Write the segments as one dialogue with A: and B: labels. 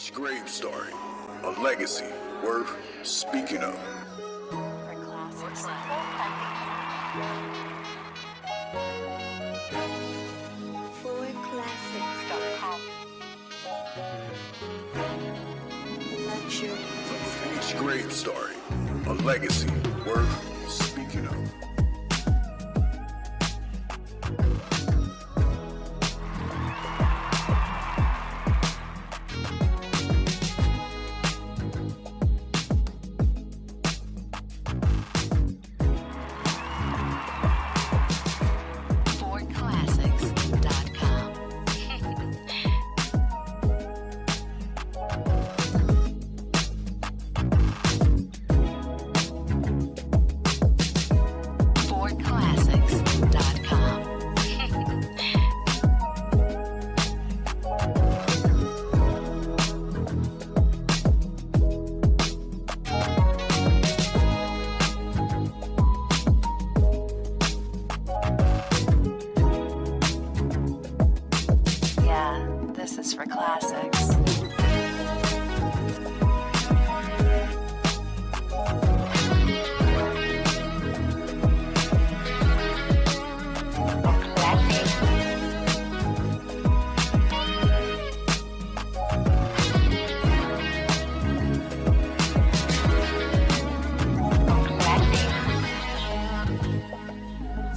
A: Lubeech Graves story, a legacy worth speaking of.
B: For classics.
A: Lubeech Graves story, a legacy worth speaking of.
B: This is for classics.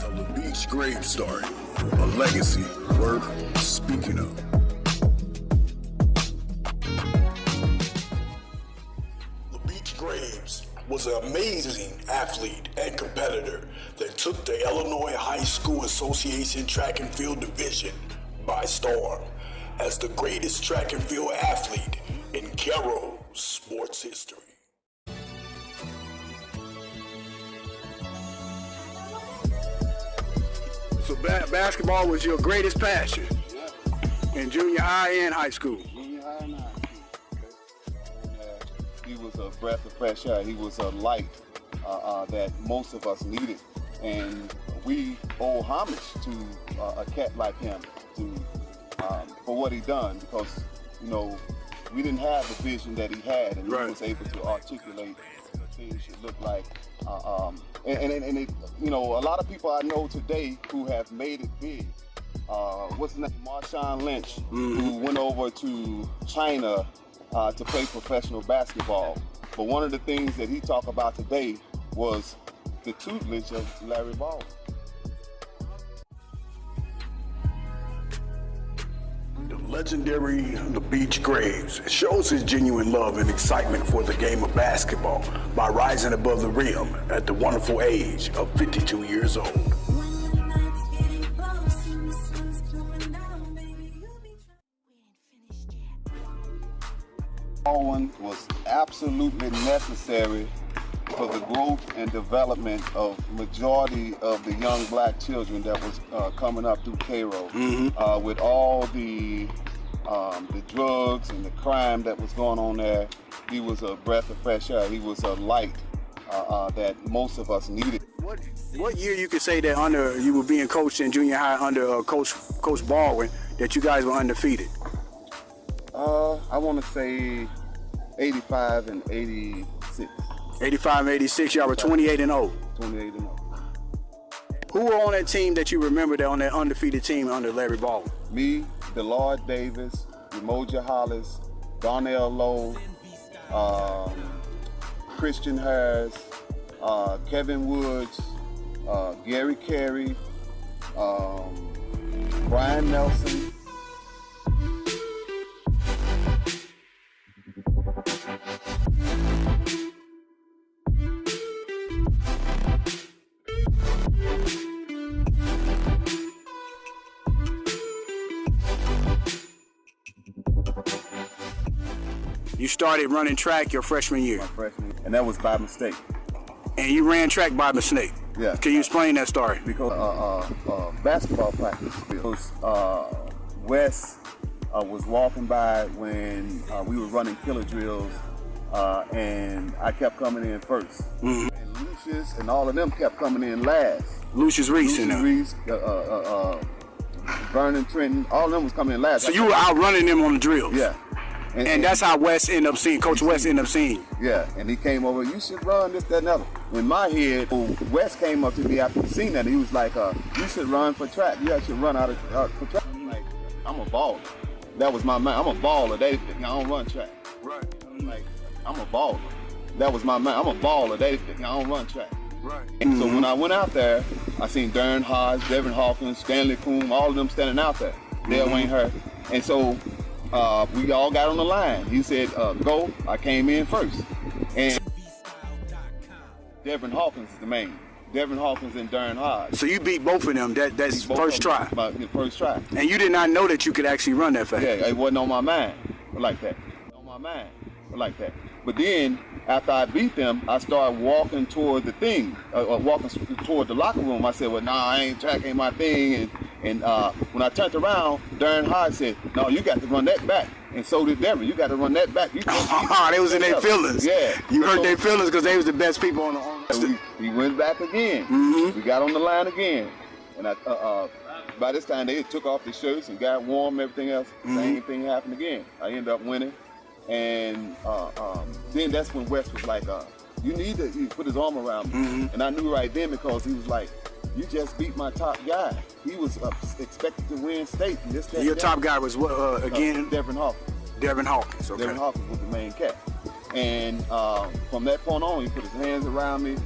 A: The Lubeech Graves story, a legacy worth speaking of. Lubeech Graves was an amazing athlete and competitor that took the Illinois High School Association track and field division by storm as the greatest track and field athlete in Cairo sports history.
C: So basketball was your greatest passion in junior high and high school?
D: Junior high and high school. He was a breath of fresh air. He was a light that most of us needed. And we owe homage to a cat like him for what he done, because, you know, we didn't have the vision that he had, and he was able to articulate what things should look like. And it, you know, a lot of people I know today who have made it big. What's his name? Marshawn Lynch, who went over to China to play professional basketball. But one of the things that he talked about today was the tutelage of Larry Ball.
A: The legendary Lubeech Graves shows his genuine love and excitement for the game of basketball by rising above the rim at the wonderful age of 52 years old.
D: Baldwin was absolutely necessary for the growth and development of majority of the young black children that was coming up through Cairo. With all the drugs and the crime that was going on there, he was a breath of fresh air. He was a light that most of us needed.
C: What year you could say that under you were being coached in junior high under Coach Baldwin that you guys were undefeated?
D: I want to say 85 and 86.
C: 85 and 86, y'all were 28 and 0.
D: 28 and 0.
C: Who were on that team that you remember that on that undefeated team under Larry Baldwin?
D: Me, Delard Davis, Umoja Hollis, Darnell Lowe, Christian Harris, Kevin Woods, Gary Carey, Brian Nelson.
C: You started running track your freshman year.
D: My freshman year, and that was by mistake.
C: And you ran track by mistake.
D: Yeah.
C: Can you explain that story?
D: Because basketball practice. Because Wes was walking by when we were running killer drills, and I kept coming in first. And Lucius and all of them kept coming in last.
C: Lucius Reese and them.
D: Reese, Vernon Trenton, all of them was coming in last.
C: So you were outrunning them on the drills?
D: Yeah.
C: And that's how Wes ended up seeing, Coach Wes ended up seeing you.
D: Yeah, and he came over, you should run this, that, and other. In my head, Wes came up to me after he seen that, and he was like, you should run for track. You should run out for track. I'm like, I'm a baller. That was my mind. I'm a baller. I don't run track.
C: Right.
D: I'm like, I'm a baller. That was my mind. I'm a baller. I don't run track.
C: Right.
D: And so when I went out there, I seen Darren Hodge, Devin Hawkins, Stanley Coon, all of them standing out there. Dale Wayne Hurt. And so we all got on the line. He said, go. I came in first. And Devin Hawkins is the main. Devin Hawkins and Darren Hodge.
C: So you beat both of them. That's first try.
D: First try.
C: And you did not know that you could actually run that fast.
D: Yeah, it wasn't on my mind like that. But then, after I beat them, I started walking toward the thing, walking toward the locker room. I said, well, nah, track ain't my thing. And when I turned around, Darren Hodge said, no, you got to run that back. And so did Devin. You got to run that back. They
C: was in their feelings.
D: Yeah.
C: You hurt their feelings because they was the best people on the
D: we went back again. We got on the line again. And by this time, they took off the shirts and got warm and everything else. Same thing happened again. I ended up winning. And then that's when Wes was like, you need to put his arm around me. And I knew right then because he was like, you just beat my top guy. He was expected to win state.
C: Your top guy was what, again?
D: Devin Hawkins.
C: Devin Hawkins, okay.
D: Devin Hawkins was the main cat. And from that point on, he put his hands around me.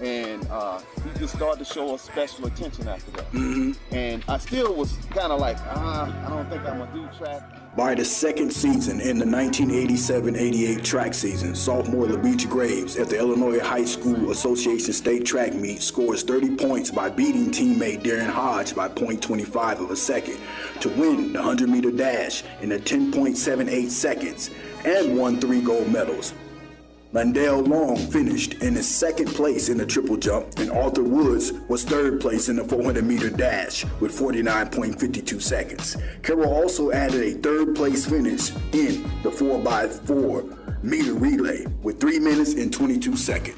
D: And he just started to show us special attention after that. And I still was kind of like, I don't think I'm going to do track.
A: By the second season in the 1987-88 track season, sophomore Lubeech Graves at the Illinois High School Association State Track Meet scores 30 points by beating teammate Darren Hodge by .25 of a second to win the 100-meter dash in 10.78 seconds and won 3 gold medals. Landell Long finished in his second place in the triple jump, and Arthur Woods was third place in the 400-meter dash with 49.52 seconds. Carroll also added a third place finish in the 4x4 meter relay with 3 minutes and 22 seconds.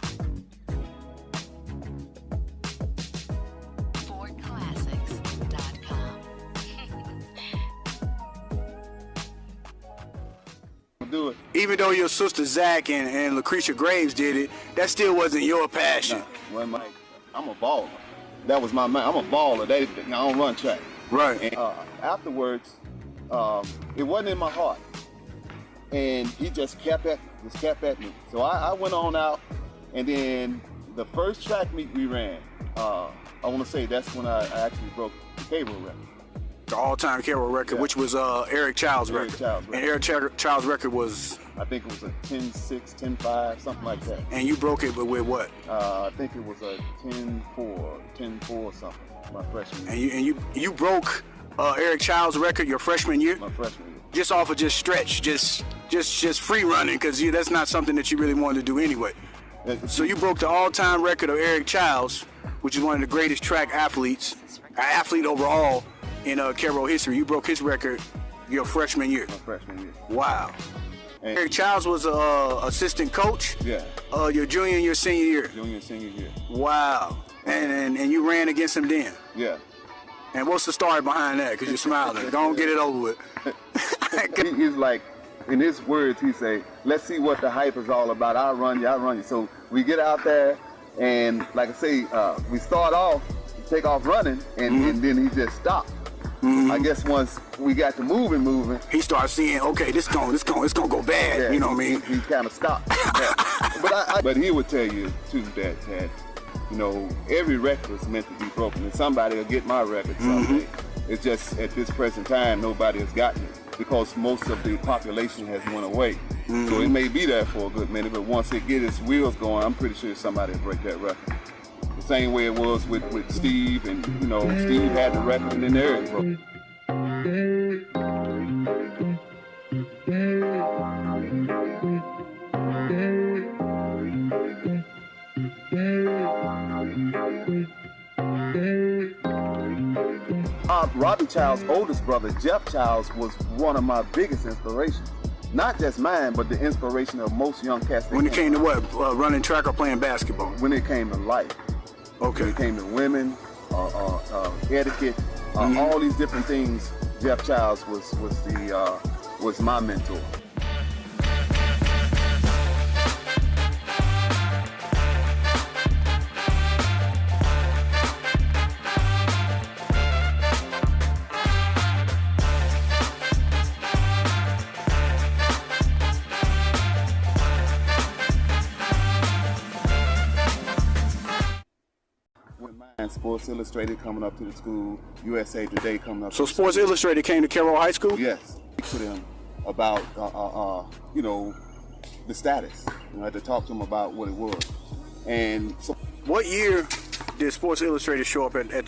D: Do it.
C: Even though your sister Zach and Lucretia Graves did it, that still wasn't your passion.
D: Nah, I'm a baller. That was my mind. I'm a baller. I don't run track.
C: Right.
D: And afterwards, it wasn't in my heart, and he just kept at me. So I went on out, and then the first track meet we ran, I want to say that's when I actually broke the Cairo record.
C: The all-time Cairo record, which was Eric Child's record. And Eric Child's record was?
D: I think it was a 10.6, 10.5, something like that.
C: And you broke it with what?
D: I think it was a 10.4 something, my freshman year.
C: And you broke Eric Child's record your freshman year?
D: My freshman year.
C: Just off of just stretch, just free running, because that's not something that you really wanted to do anyway. So you broke the all-time record of Eric Childs, which is one of the greatest track athletes, athlete overall, in Cairo history. You broke his record your freshman year.
D: My freshman year.
C: Wow.
D: And
C: Eric Childs was assistant coach.
D: Yeah.
C: Your junior and your senior year.
D: Junior and senior year.
C: Wow. And you ran against him then.
D: Yeah.
C: And what's the story behind that? Because you're smiling. Don't get it over with.
D: He's like, in his words, he say, let's see what the hype is all about. I'll run you. So we get out there, and like I say, we start off, take off running, and then he just stopped. I guess once we got to moving,
C: he started seeing, okay, this gonna go bad.
D: Yeah,
C: you know what I mean?
D: He kind of stopped. Yeah. But he would tell you too that every record is meant to be broken, and somebody will get my record someday. It's just at this present time nobody has gotten it because most of the population has went away. So it may be there for a good minute, but once it gets its wheels going, I'm pretty sure somebody will break that record. The same way it was with Steve, and Steve had the record and then Eric broke it. Robbie Child's oldest brother, Jeff Childs, was one of my biggest inspirations. Not just mine, but the inspiration of most young cats.
C: When it came to what? Running track or playing basketball?
D: When it came to life.
C: Okay.
D: When it came to women, etiquette, all these different things, Jeff Childs was my mentor. Sports Illustrated coming up to the school, USA Today coming up.
C: So Sports Illustrated came to Cairo High School?
D: Yes. To them about, you know, the status. You know, I had to talk to them about what it was. And so,
C: what year did Sports Illustrated show up at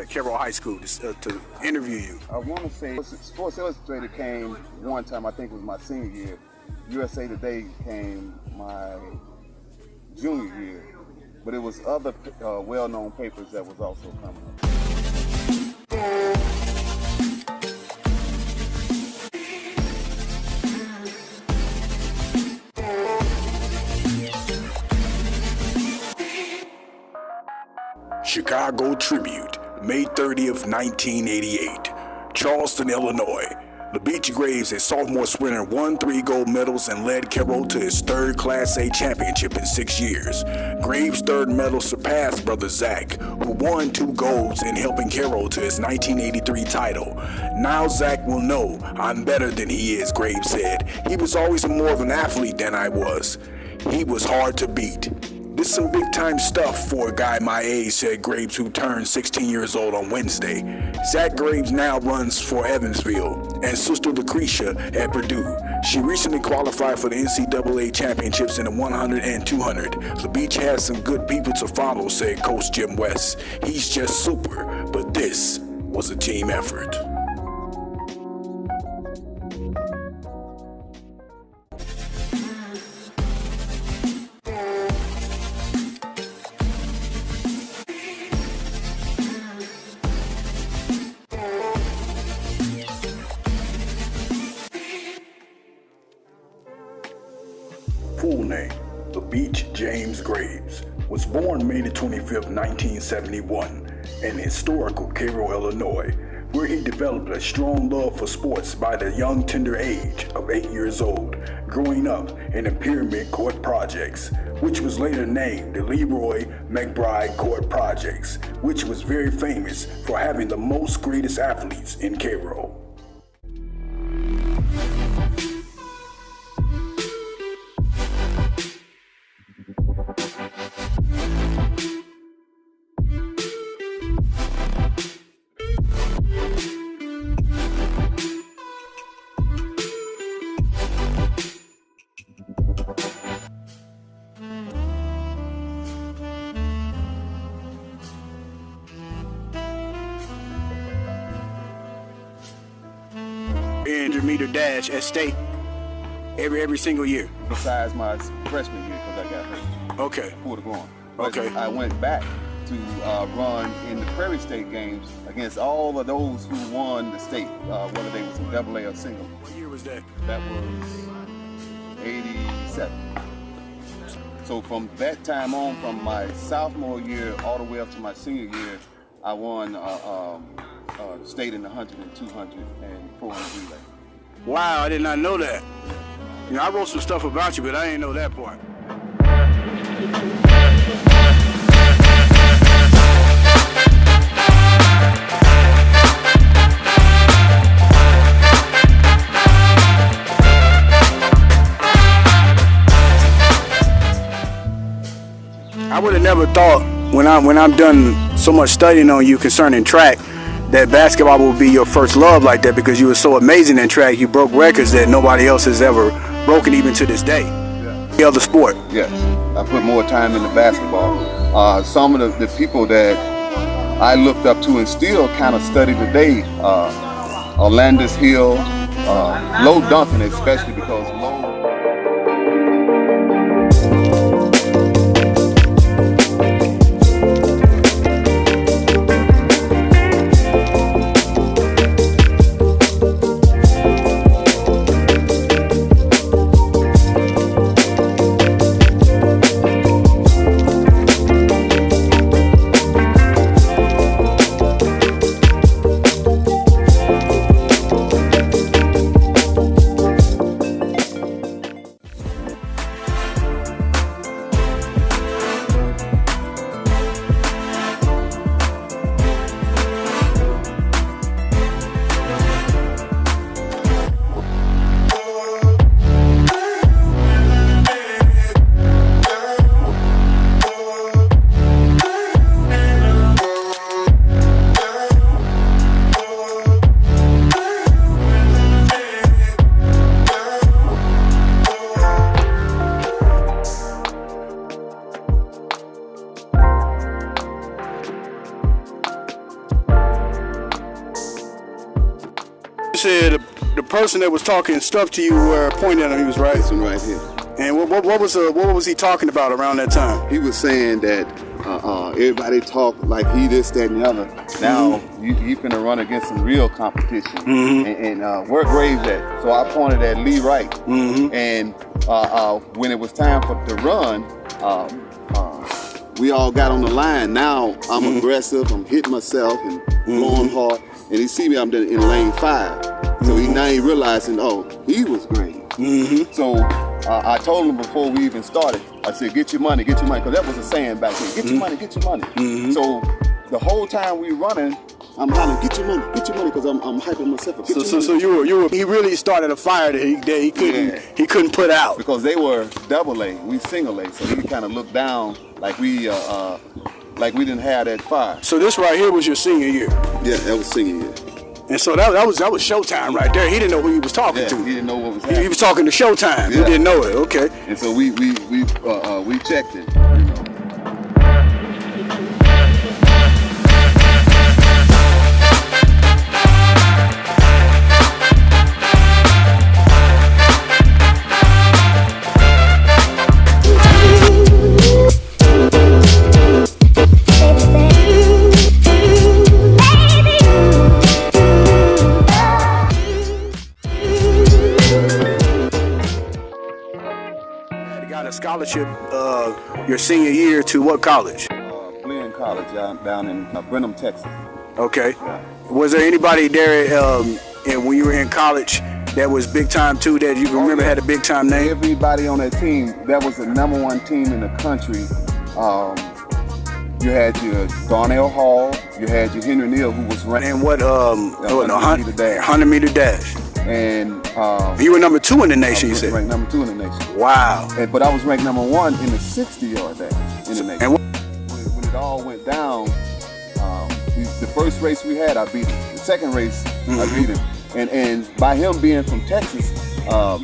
C: Cairo High School to interview you?
D: I want to say Sports Illustrated came one time, I think it was my senior year. USA Today came my junior year. But it was other well-known papers that was also coming up.
A: Chicago Tribute, May 30th, 1988. Charleston, Illinois. Lubeech Graves, a sophomore sprinter, won 3 gold medals and led Cairo to his 3rd Class A championship in 6 years. Graves' 3rd medal surpassed brother Zach, who won 2 golds in helping Cairo to his 1983 title. Now Zach will know I'm better than he is, Graves said. He was always more of an athlete than I was. He was hard to beat. This is some big time stuff for a guy my age, said Graves, who turned 16 years old on Wednesday. Zach Graves now runs for Evansville and sister Lucretia at Purdue. She recently qualified for the NCAA championships in the 100 and 200. Lubeech has some good people to follow, said Coach Jim West. He's just super, but this was a team effort. Full name, Lubeech James Graves, was born May 25, 1971, in historical Cairo, Illinois, where he developed a strong love for sports by the young tender age of 8 years old, growing up in the Pyramid Court Projects, which was later named the Leroy McBride Court Projects, which was very famous for having the most greatest athletes in Cairo.
C: Meter dash at state every single year.
D: Besides my freshman year, because I got hurt.
C: Okay.
D: Pulled it going. But
C: okay.
D: I went back to run in the Prairie State games against all of those who won the state, whether they was in AA or single.
C: What year was that?
D: That was 87. So from that time on, from my sophomore year all the way up to my senior year, I won state in the 100 and 200 and 400 relay.
C: Wow, I did not know that. You know, I wrote some stuff about you, but I didn't know that part. I would have never thought when I'm done so much studying on you concerning track that basketball will be your first love like that, because you were so amazing in track. You broke records that nobody else has ever broken, even to this day.
D: Yeah.
C: The other sport.
D: Yes, I put more time into basketball. Some of the people that I looked up to and still kind of study today, Orlandis Hill, Low Duncan especially, because Low
C: person that was talking stuff to you were pointing at him. He was right.
D: This one right here.
C: And what was he talking about around that time?
D: He was saying that everybody talk like he this, that, and the other. Now you finna run against some real competition. And where Graves at? So I pointed at Lee Wright. And when it was time to run, we all got on the line. Now I'm aggressive. I'm hitting myself and blowing hard. And he see me. I'm in lane 5. So now he realizing, oh, he was great. So I told him before we even started, I said, get your money, because that was a saying back then, get your money, get your money. So the whole time we running, I'm hollering, get your money, because I'm hyping myself up.
C: So he really started a fire that he couldn't put out.
D: Because they were double A, we single A, so he kind of looked down like we didn't have that fire.
C: So this right here was your senior year?
D: Yeah, that was senior year.
C: And so that was Showtime right there. He didn't know who he was talking to.
D: He didn't know what was happening.
C: He was talking to Showtime. He didn't know it. Okay.
D: And so we checked it.
C: Scholarship your senior year to what college?
D: Glenn College down in Brenham, Texas.
C: Okay. Yeah. Was there anybody there when you were in college that was big time too, that you remember had a big time name?
D: Everybody on that team, that was the #1 team in the country. You had your Darnell Hall, you had your Henry Neal, who was running.
C: And what 100 meter dash.
D: And
C: you were number 2 in the nation, you said?
D: Ranked number 2 in the nation.
C: Wow.
D: But I was ranked #1 in the 60-yard dash in the nation.
C: And
D: when it all went down, the first race we had, I beat him. The second race, I beat him. And by him being from Texas, I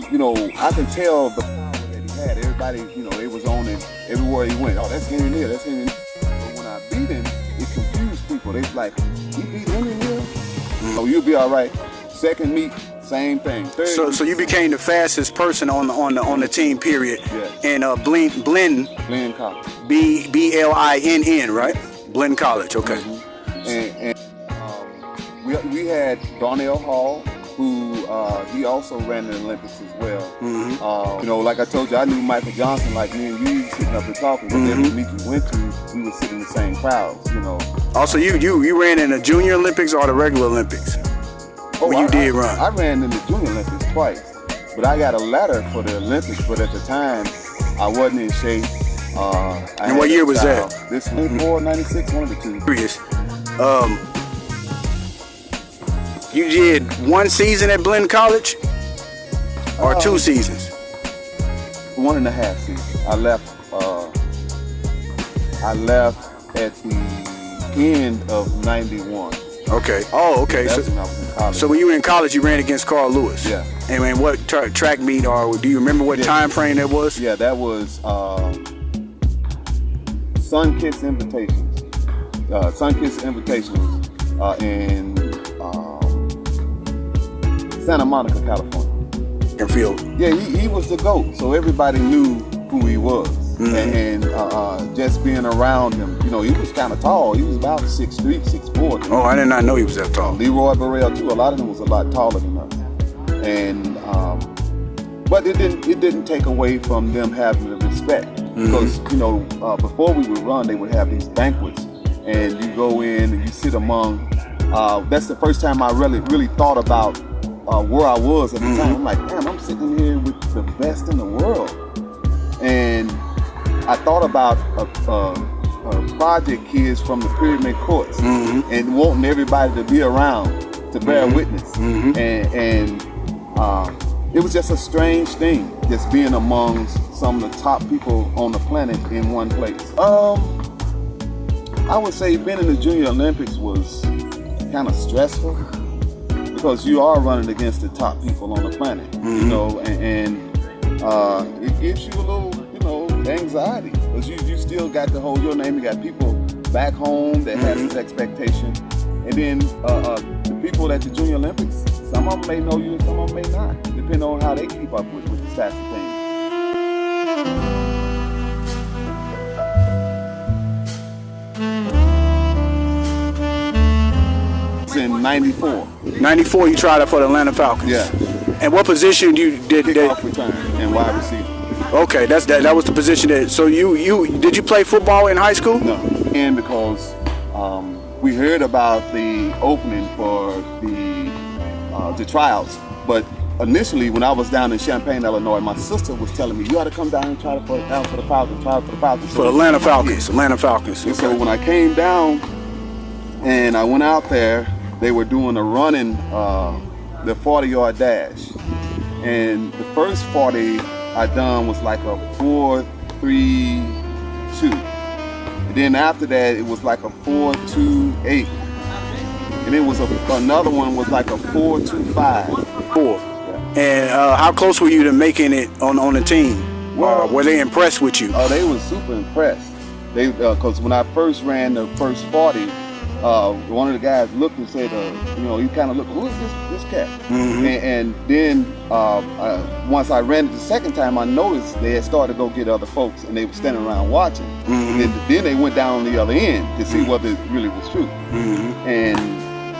D: could tell the power that he had. Everybody, they was on him everywhere he went. Oh, that's Henry Neal, that's Henry Neal. But when I beat him, it confused people. They was like, you beat Henry Neal? Oh, you'll be all right. Second meet, same thing.
C: So you became the fastest person on the team, period.
D: Yes.
C: And Blinn
D: College.
C: BLINN, right? Blinn College. Okay.
D: And we had Darnell Hall, who he also ran the Olympics as well. Like I told you, I knew Michael Johnson like me and you sitting up and talking. Because every meet you went to, we would sit in the same crowds.
C: Also, you ran in the Junior Olympics or the regular Olympics? When you did run?
D: I ran in the Junior Olympics twice, but I got a ladder for the Olympics. But at the time, I wasn't in shape.
C: And what year was that?
D: This 94, 96, one of the two.
C: Curious. You did 1 season at Blinn College, or 2 seasons?
D: 1.5 seasons. I left at the end of 91.
C: Okay. Oh, okay.
D: That's when I was in college.
C: So when you were in college, you ran against Carl Lewis.
D: Yeah.
C: And what track meet, or do you remember what time frame that was?
D: Yeah, that was Sun-Kissed Invitations. Sun-Kissed Invitations in Santa Monica, California.
C: Field.
D: Yeah, he was the GOAT, so everybody knew who he was. And just being around him, he was kind of tall. He was about 6'3", 6'4".
C: Oh, I did not know he was that tall.
D: Leroy Burrell too. A lot of them was a lot taller than us. And but it didn't take away from them having the respect, because before we would run, they would have these banquets, and you go in and you sit among. That's the first time I really thought about where I was at the time. I'm like, damn, I'm sitting here with the best in the world. And I thought about project kids from the Pyramid Courts and wanting everybody to be around to bear witness. And it was just a strange thing, just being amongst some of the top people on the planet in one place. I would say being in the Junior Olympics was kind of stressful, because you are running against the top people on the planet, and it gives you a little, anxiety, because you still got to hold your name. You got people back home that have this expectation, and then the people at the Junior Olympics Some of them may know you and some of them may not, depending on how they keep up with the stats and things. It's in 94.
C: 94, you tried out for the Atlanta Falcons.
D: Yeah.
C: And what position you did?
D: Kickoff return and wide receiver.
C: Okay, that was the position that. So you did you play football in high school?
D: No, and because we heard about the opening for the tryouts, but initially when I was down in Champaign, Illinois, my sister was telling me you ought to come down and try for the Falcons, try for the Falcons.
C: For the Atlanta Falcons, Atlanta Falcons.
D: And so when I came down and I went out there, they were doing a running, the 40-yard dash, and the first 40 I done was like a 4.32. And then after that, it was like a 4.28. And it was another one was like a 4.25.
C: Yeah. And how close were you to making it on the team? Were they impressed with you?
D: Oh, they were super impressed. They because when I first ran the first 40, one of the guys looked and said, he kind of looked, who is this cat?
C: Mm-hmm.
D: And then once I ran it the second time, I noticed they had started to go get other folks, and they were standing around watching.
C: Mm-hmm.
D: And then they went down on the other end to see whether it really was true.
C: Mm-hmm.
D: And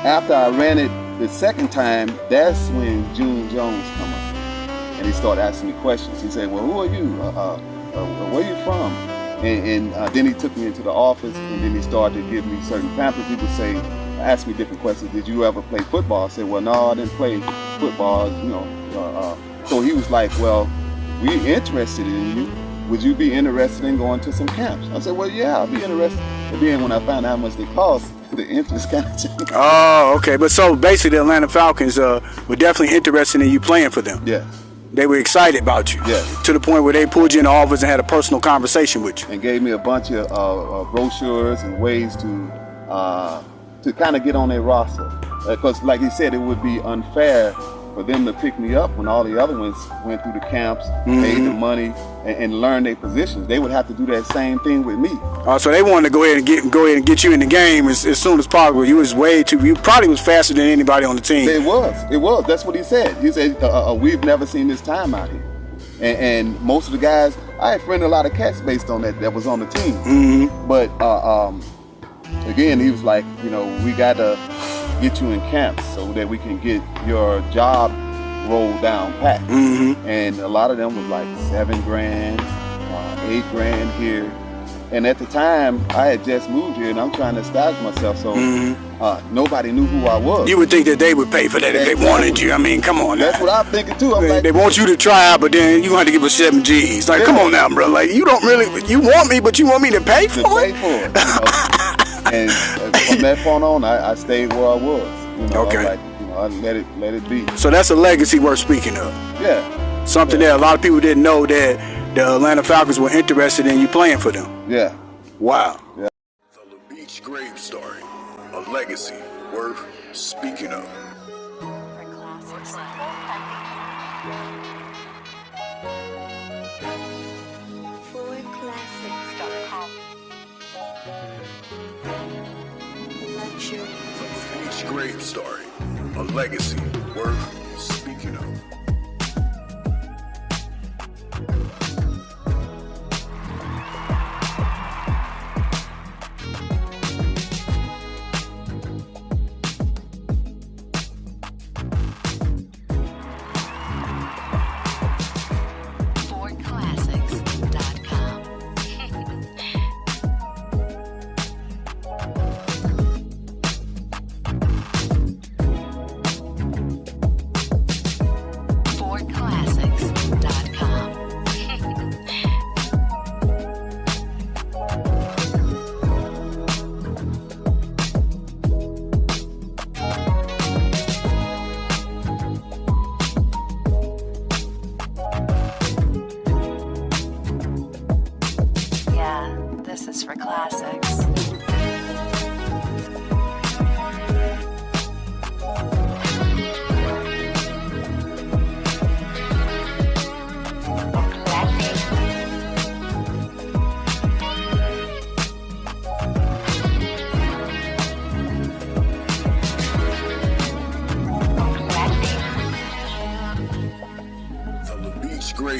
D: after I ran it the second time, that's when June Jones come up, and he started asking me questions. He said, "Well, who are you? Where are you from?" And then he took me into the office, and then he started to give me certain pamphlets. He would say, ask me different questions. Did you ever play football? I said, well, no, I didn't play football. So he was like, well, we interested in you. Would you be interested in going to some camps? I said, well, yeah, I'll be interested. But then when I found out how much they cost, the interest kind of changed.
C: Oh, okay. But so basically, the Atlanta Falcons were definitely interested in you playing for them.
D: Yeah.
C: They were excited about you.
D: Yeah.
C: To the point where they pulled you in the office and had a personal conversation with you.
D: And gave me a bunch of brochures and ways to kind of get on their roster. Because like he said, it would be unfair for them to pick me up when all the other ones went through the camps, paid the money, and learned their positions. They would have to do that same thing with me.
C: So they wanted to go ahead and get you in the game as soon as possible. You probably was faster than anybody on the team.
D: It was. That's what he said. He said, we've never seen this time out here. And most of the guys, I had friended a lot of cats based on that was on the team.
C: Mm-hmm.
D: But again, he was like, we got to get you in camps so that we can get your job rolled down pat.
C: Mm-hmm.
D: And a lot of them was like $7,000, $8,000 here. And at the time, I had just moved here, and I'm trying to establish myself, so nobody knew who I was.
C: You would think that they would pay for that if they wanted you. I mean, come on now.
D: That's what I'm thinking too.
C: They want you to try out, but then you have to give us 7 G's. Like, come on now, bro. Like, you want me, but you want me to pay for it?
D: And from that point on, I stayed where I was.
C: Okay.
D: I let it be.
C: So that's a legacy worth speaking of.
D: Yeah.
C: Something that a lot of people didn't know, that the Atlanta Falcons were interested in you playing for them.
D: Yeah.
C: Wow.
D: Yeah.
A: The Lubeech Graves story, a legacy worth speaking of.
B: For classics.
E: ForClassics.com. Luxury.
A: The Lubeech Graves story, a legacy worth speaking of.
B: ForClassics.com.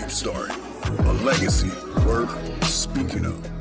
A: story, a legacy worth speaking of.